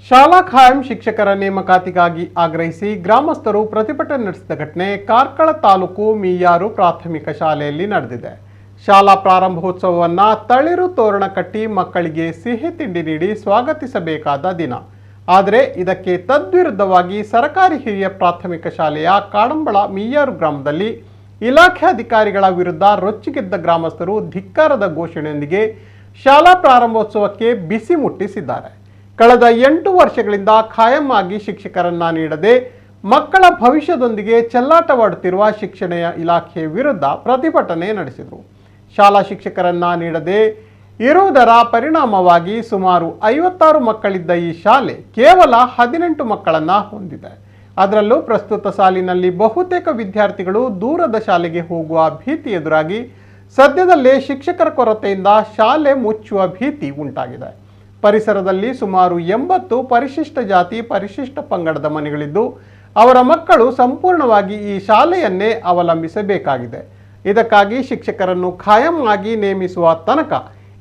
ಶಾಲಾ ಖಾಯಂ ಶಿಕ್ಷಕರ ನೇಮಕಾತಿಗಾಗಿ ಆಗ್ರಹಿಸಿ ಗ್ರಾಮಸ್ಥರು ಪ್ರತಿಭಟನೆ ನಡೆಸಿದ ಘಟನೆ ಕಾರ್ಕಳ ತಾಲೂಕು ಮೀಯಾರು ಪ್ರಾಥಮಿಕ ಶಾಲೆಯಲ್ಲಿ ನಡೆದಿದೆ. ಶಾಲಾ ಪ್ರಾರಂಭೋತ್ಸವವನ್ನು ತಳಿರು ತೋರಣ ಕಟ್ಟಿ ಮಕ್ಕಳಿಗೆ ಸಿಹಿ ತಿಂಡಿ ನೀಡಿ ಸ್ವಾಗತಿಸಬೇಕಾದ ದಿನ. ಆದರೆ ಇದಕ್ಕೆ ತದ್ವಿರುದ್ಧವಾಗಿ ಸರ್ಕಾರಿ ಹಿರಿಯ ಪ್ರಾಥಮಿಕ ಶಾಲೆಯ ಕಾಡಂಬಳ ಮೀಯಾರು ಗ್ರಾಮದಲ್ಲಿ ಇಲಾಖೆ ಅಧಿಕಾರಿಗಳ ವಿರುದ್ಧ ರೊಚ್ಚಿಗೆದ್ದ ಗ್ರಾಮಸ್ಥರು ಧಿಕ್ಕಾರದ ಘೋಷಣೆಯೊಂದಿಗೆ ಶಾಲಾ ಪ್ರಾರಂಭೋತ್ಸವಕ್ಕೆ ಬಿಸಿ ಮುಟ್ಟಿಸಿದ್ದಾರೆ. ಕಳೆದ 8 ವರ್ಷಗಳಿಂದ ಖಾಯಂ ಆಗಿ ಶಿಕ್ಷಕರನ್ನ ನೀಡದೆ ಮಕ್ಕಳ ಭವಿಷ್ಯದೊಂದಿಗೆ ಚೆಲ್ಲಾಟವಾಡುತ್ತಿರುವ ಶಿಕ್ಷಣ ಇಲಾಖೆ ವಿರುದ್ಧ ಪ್ರತಿಭಟನೆ ನಡೆಸಿದರು. ಶಾಲಾ ಶಿಕ್ಷಕರನ್ನ ನೀಡದೆ ಇರುವುದರ ಪರಿಣಾಮವಾಗಿ ಸುಮಾರು 56 ಮಕ್ಕಳಿದ್ದ ಈ ಶಾಲೆ ಕೇವಲ 18 ಮಕ್ಕಳನ್ನ ಹೊಂದಿದೆ. ಅದರಲ್ಲೂ ಪ್ರಸ್ತುತ ಸಾಲಿನಲ್ಲಿ ಬಹುತೇಕ ವಿದ್ಯಾರ್ಥಿಗಳು ದೂರದ ಶಾಲೆಗೆ ಹೋಗುವ ಭೀತಿ ಎದುರಾಗಿ ಸದ್ಯದಲ್ಲೇ ಶಿಕ್ಷಕರ ಕೊರತೆಯಿಂದ ಶಾಲೆ ಮುಚ್ಚುವ ಭೀತಿ ಉಂಟಾಗಿದೆ. ಪರಿಸರದಲ್ಲಿ ಸುಮಾರು 80 ಪರಿಶಿಷ್ಟ ಜಾತಿ ಪರಿಶಿಷ್ಟ ಪಂಗಡದ ಮನೆಗಳಿದ್ದು ಅವರ ಮಕ್ಕಳು ಸಂಪೂರ್ಣವಾಗಿ ಈ ಶಾಲೆಯನ್ನೇ ಅವಲಂಬಿಸಬೇಕಾಗಿದೆ. ಇದಕ್ಕಾಗಿ ಶಿಕ್ಷಕರನ್ನು ಖಾಯಂ ಆಗಿ ನೇಮಿಸುವ ತನಕ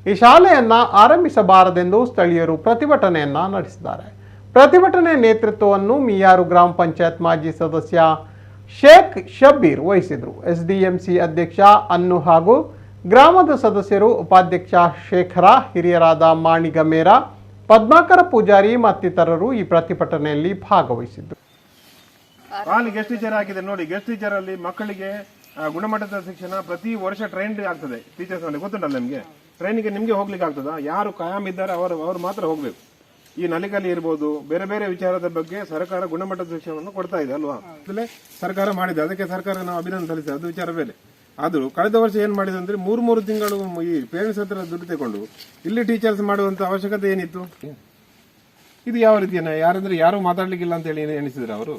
ಈ ಶಾಲೆಯನ್ನ ಆರಂಭಿಸಬಾರದೆಂದು ಸ್ಥಳೀಯರು ಪ್ರತಿಭಟನೆಯನ್ನ ನಡೆಸಿದ್ದಾರೆ. ಪ್ರತಿಭಟನೆ ನೇತೃತ್ವವನ್ನು ಮೀಯಾರು ಗ್ರಾಮ ಪಂಚಾಯತ್ ಮಾಜಿ ಸದಸ್ಯ ಶೇಖ್ ಶಬ್ಬೀರ್ ವಹಿಸಿದರು. ಎಸ್ಡಿಎಂಸಿ ಅಧ್ಯಕ್ಷ ಅನ್ನು ಹಾಗೂ ಗ್ರಾಮದ ಸದಸ್ಯರು, ಉಪಾಧ್ಯಕ್ಷ ಶೇಖರ, ಹಿರಿಯರಾದ ಮಾಣಿಗಮೇರ, ಪದ್ಮಾಕರ ಪೂಜಾರಿ ಮತ್ತಿತರರು ಈ ಪ್ರತಿಭಟನೆಯಲ್ಲಿ ಭಾಗವಹಿಸಿದ್ದರು. ಗೆಸ್ಟ್ ಟೀಚರ್ ಆಗಿದೆ ನೋಡಿ. ಗೆಸ್ಟ್ ಟೀಚರ್ ಅಲ್ಲಿ ಮಕ್ಕಳಿಗೆ ಗುಣಮಟ್ಟದ ಶಿಕ್ಷಣ ಪ್ರತಿ ವರ್ಷ ಟ್ರೈನ್ ಆಗ್ತದೆ. ಟೀಚರ್ಸ್ ಅಲ್ಲಿ ಗೊತ್ತುಂಟಲ್ಲ ನಿಮ್ಗೆ, ಟ್ರೈನಿಗೆ ನಿಮ್ಗೆ ಹೋಗ್ಲಿಕ್ಕೆ ಆಗ್ತದ? ಯಾರು ಕಾಯಂ ಇದ್ದಾರೆ ಅವರು ಮಾತ್ರ ಹೋಗ್ಬೇಕು. ಈ ನಲಿಕಲಿ ಇರ್ಬೋದು, ಬೇರೆ ಬೇರೆ ವಿಚಾರದ ಬಗ್ಗೆ ಸರ್ಕಾರ ಗುಣಮಟ್ಟದ ಶಿಕ್ಷಣವನ್ನು ಕೊಡ್ತಾ ಇದೆ ಅಲ್ವಾ? ಸರ್ಕಾರ ಮಾಡಿದೆ, ಅದಕ್ಕೆ ಸರ್ಕಾರ ನಾವು ಅಭಿನಂದನೆ ಸಲ್ಲಿಸ್ತೇವೆ, ಅದು ವಿಚಾರ ಬೇರೆ. ಆದ್ರೂ ಕಳೆದ ವರ್ಷ ಏನ್ ಮಾಡಿದೆ ಅಂದ್ರೆ 3 ತಿಂಗಳು ಈ ಪೇರೆಂಟ್ಸ್ ಹತ್ರ ದುಡ್ಡು ತಗೊಂಡು ಇಲ್ಲಿ ಟೀಚರ್ಸ್ ಮಾಡುವಂತ ಅವಶ್ಯಕತೆ ಏನಿತ್ತು? ಇದು ಯಾವ ರೀತಿಯ ಯಾರು ಮಾತಾಡ್ಲಿಕ್ಕಿಲ್ಲ ಅಂತ ಹೇಳಿ ಎಣಿಸಿದ್ರೆ ಅವರು?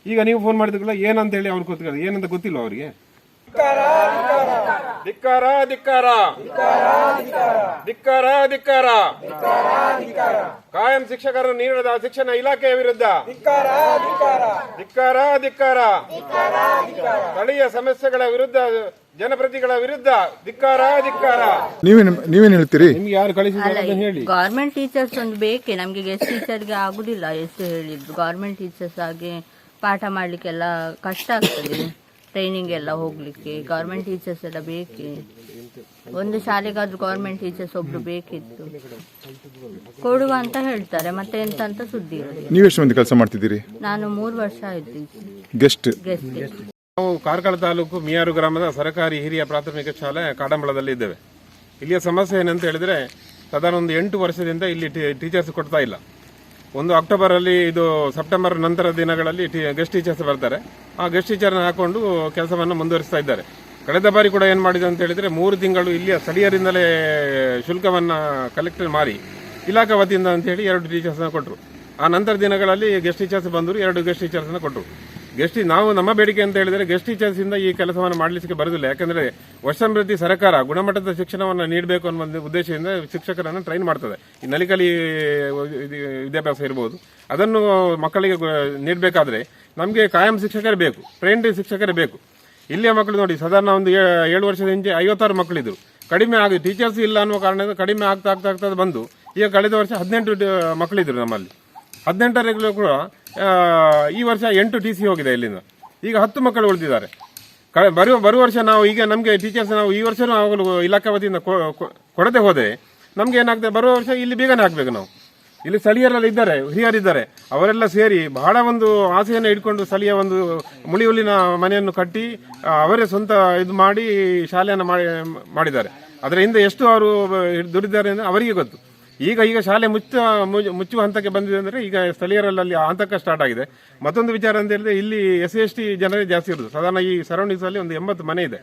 ಈಗ ನೀವು ಫೋನ್ ಮಾಡಿದ್ರಲ್ಲ ಏನಂತ ಹೇಳಿ ಅವ್ರು ಗೊತ್ತಿಲ್ಲ, ಏನಂತ ಗೊತ್ತಿಲ್ಲ ಅವರಿಗೆ. ಧಿಕ್ಕಾರ ಧಿಕ್ಕಾರ ಧಿಕ್ಕಾರ ಧಿಕ್ಕಾರ ಕಾಯಂ ಶಿಕ್ಷಕರನ್ನು ನೀಡದ ಶಿಕ್ಷಣ ಇಲಾಖೆಯ ವಿರುದ್ಧ ಧಿಕ್ಕಾರ ಧಿಕ್ಕಾರ ಸ್ಥಳೀಯ ಸಮಸ್ಯೆಗಳ ವಿರುದ್ಧ ಜನಪ್ರತಿಗಳ ವಿರುದ್ಧ ಧಿಕ್ಕಾರ ಧಿಕ್ಕಾರ. ನೀವೇನ್ ಹೇಳ್ತೀರಿ? ನಿಮ್ಗೆ ಯಾರು ಕಳಿಸಿದ್ದಾರೆ ಹೇಳಿ. ಗವರ್ಮೆಂಟ್ ಟೀಚರ್ಸ್ ಒಂದು ಬೇಕೇ ನಮ್ಗೆ. ಗೆಸ್ಟ್ ಟೀಚರ್ಗೆ ಆಗುದಿಲ್ಲ ಎಷ್ಟು ಹೇಳಿದ್ರು. ಗವರ್ಮೆಂಟ್ ಟೀಚರ್ಸ್ ಆಗಿ ಪಾಠ ಮಾಡ್ಲಿಕ್ಕೆಲ್ಲ ಕಷ್ಟ ಆಗ್ತದೆ, ಟ್ರೈನಿಂಗ್ ಎಲ್ಲ ಹೋಗ್ಲಿಕ್ಕೆ. ಗವರ್ಮೆಂಟ್ ಟೀಚರ್ಸ್ ಎಲ್ಲ ಬೇಕೇ. ಒಂದು ಶಾಲೆಗಾದ್ರೂ ಗವರ್ಮೆಂಟ್ ಟೀಚರ್ಸ್ ಒಬ್ರು ಬೇಕಿತ್ತು, ಕೊಡುವ ಅಂತ ಹೇಳ್ತಾರೆ, ಮತ್ತೆ ಎಂತ ಅಂತ ಸುದ್ದಿ ಇರೋದು. ನೀವೆಷ್ಟು ಮಂದಿ ಕೆಲಸ ಮಾಡ್ತಿದ್ದೀರಿ? ನಾನು 3 ವರ್ಷ ಆಯ್ತು ಗೆಸ್ಟ್. ನಾವು ಕಾರ್ಕಳ ತಾಲೂಕು ಮೀಯಾರು ಗ್ರಾಮದ ಸರ್ಕಾರಿ ಹಿರಿಯ ಪ್ರಾಥಮಿಕ ಶಾಲೆ ಕಾಡಂಬಳದಲ್ಲಿ ಇದ್ದೇವೆ. ಇಲ್ಲಿಯ ಸಮಸ್ಯೆ ಏನಂತ ಹೇಳಿದ್ರೆ, ಸಾಧಾರಣ ಒಂದು 8 ವರ್ಷದಿಂದ ಇಲ್ಲಿ ಟೀಚರ್ಸ್ ಕೊಡ್ತಾ ಇಲ್ಲ. ಒಂದು ಅಕ್ಟೋಬರ್ ಅಲ್ಲಿ, ಇದು ಸೆಪ್ಟೆಂಬರ್ ನಂತರ ದಿನಗಳಲ್ಲಿ ಗೆಸ್ಟ್ ಟೀಚರ್ಸ್ ಬರ್ತಾರೆ. ಆ ಗೆಸ್ಟ್ ಟೀಚರ್ನ ಹಾಕೊಂಡು ಕೆಲಸವನ್ನು ಮುಂದುವರಿಸ್ತಾ ಇದ್ದಾರೆ. ಕಳೆದ ಬಾರಿ ಕೂಡ ಏನ್ ಮಾಡಿದೆ ಅಂತ ಹೇಳಿದ್ರೆ, 3 ತಿಂಗಳು ಇಲ್ಲಿಯ ಸ್ಥಳೀಯರಿಂದಲೇ ಶುಲ್ಕವನ್ನ ಕಲೆಕ್ಟ್ ಮಾಡಿ ಇಲಾಖಾ ವತಿಯಿಂದ ಅಂತ ಹೇಳಿ 2 ಟೀಚರ್ಸ್ನ ಕೊಟ್ಟರು. ಆ ನಂತರ ದಿನಗಳಲ್ಲಿ ಗೆಸ್ಟ್ ಟೀಚರ್ಸ್ ಬಂದರು, 2 ಗೆಸ್ಟ್ ಟೀಚರ್ಸ್ನ ಕೊಟ್ಟರು. ನಾವು ನಮ್ಮ ಬೇಡಿಕೆ ಅಂತ ಹೇಳಿದ್ರೆ, ಗೆಸ್ಟ್ ಟೀಚರ್ಸ್ ಇಂದ ಈ ಕೆಲಸವನ್ನು ಮಾಡಲಿಕ್ಕೆ ಬರುವುದಿಲ್ಲ. ಯಾಕಂದ್ರೆ ವರ್ಷಂಪ್ರತಿ ಸರ್ಕಾರ ಗುಣಮಟ್ಟದ ಶಿಕ್ಷಣವನ್ನು ನೀಡಬೇಕು ಅನ್ನೋ ಒಂದು ಉದ್ದೇಶದಿಂದ ಶಿಕ್ಷಕರನ್ನು ಟ್ರೈನ್ ಮಾಡ್ತದೆ. ಈ ನಲಿಕಲಿ ವಿದ್ಯಾಭ್ಯಾಸ ಇರಬಹುದು, ಅದನ್ನು ಮಕ್ಕಳಿಗೆ ನೀಡಬೇಕಾದ್ರೆ ನಮಗೆ ಕಾಯಂ ಶಿಕ್ಷಕರೇ ಬೇಕು, ಟ್ರೈನ್ಡ್ ಶಿಕ್ಷಕರೇ ಬೇಕು. ಇಲ್ಲಿಯ ಮಕ್ಕಳು ನೋಡಿ, ಸಾಧಾರಣ ಒಂದು 7 ವರ್ಷದ ಹಿಂದೆ 56 ಮಕ್ಕಳಿದ್ರು. ಕಡಿಮೆ ಆಗಿ ಟೀಚರ್ಸ್ ಇಲ್ಲ ಅನ್ನುವ ಕಾರಣದಿಂದ ಕಡಿಮೆ ಆಗ್ತಾ ಬಂದು ಈಗ ಕಳೆದ ವರ್ಷ 18 ಮಕ್ಕಳಿದ್ರು ನಮ್ಮಲ್ಲಿ. 18 ಕೂಡ ಈ ವರ್ಷ 8 TC ಹೋಗಿದೆ ಇಲ್ಲಿಂದ. ಈಗ 10 ಮಕ್ಕಳು ಉಳಿದಿದ್ದಾರೆ. ಬರುವ ವರ್ಷ ನಾವು ಈಗ ನಮಗೆ ಟೀಚರ್ಸ್ ನಾವು ಈ ವರ್ಷನೂ ಆಗಲು ಇಲಾಖೆ ವತಿಯಿಂದ ಕೊಡದೆ ಹೋದೆ ನಮ್ಗೆ ಏನಾಗ್ತದೆ, ಬರುವ ವರ್ಷ ಇಲ್ಲಿ ಬೇಗನೆ ಹಾಕ್ಬೇಕು. ನಾವು ಇಲ್ಲಿ ಸ್ಥಳೀಯರೆಲ್ಲ ಇದ್ದಾರೆ, ಹಿರಿಯರಿದ್ದಾರೆ, ಅವರೆಲ್ಲ ಸೇರಿ ಬಹಳ ಒಂದು ಆಸೆಯನ್ನು ಇಟ್ಕೊಂಡು ಸ್ಥಳೀಯ ಒಂದು ಮುಳಿಹುಲ್ಲಿನ ಮನೆಯನ್ನು ಕಟ್ಟಿ ಅವರೇ ಸ್ವಂತ ಇದು ಮಾಡಿ ಶಾಲೆಯನ್ನು ಮಾಡಿದ್ದಾರೆ. ಅದರ ಹಿಂದೆ ಎಷ್ಟು ಅವರು ದುಡಿದ್ದಾರೆ ಅಂದರೆ ಅವರಿಗೆ ಗೊತ್ತು. ಈಗ ಶಾಲೆ ಮುಚ್ಚುವ ಹಂತಕ್ಕೆ ಬಂದಿದೆ ಅಂದ್ರೆ ಈಗ ಸ್ಥಳೀಯರಲ್ಲಿ ಆತಂಕ ಸ್ಟಾರ್ಟ್ ಆಗಿದೆ. ಮತ್ತೊಂದು ವಿಚಾರ ಅಂತ ಹೇಳಿದ್ರೆ, ಇಲ್ಲಿ SC ST ಜನರೇ ಜಾಸ್ತಿ ಇರುವುದು. ಸಾಧಾರಣ ಈ ಸರೌಂಡಿಂಗ್ಸ್ ಅಲ್ಲಿ ಒಂದು 80 ಮನೆ ಇದೆ.